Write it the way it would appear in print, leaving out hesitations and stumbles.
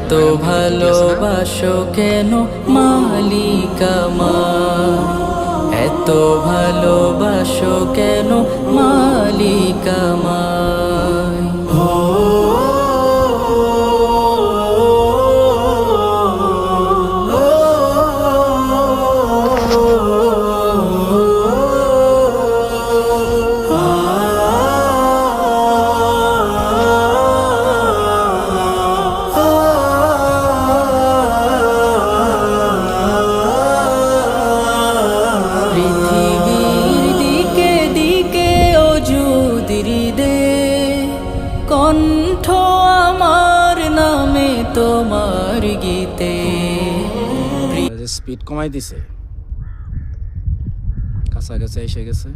এত ভালোবাসো কেন মালিক আমার, এত ভালোবাসো কেন মালিক আমায়। পৃথিবীর দিকে দিকে অযুদির দে, কণ্ঠ আমার নামে তোমার গীতে। স্পিড কমাই দিছে, কাছাকাছি এসে গেছে।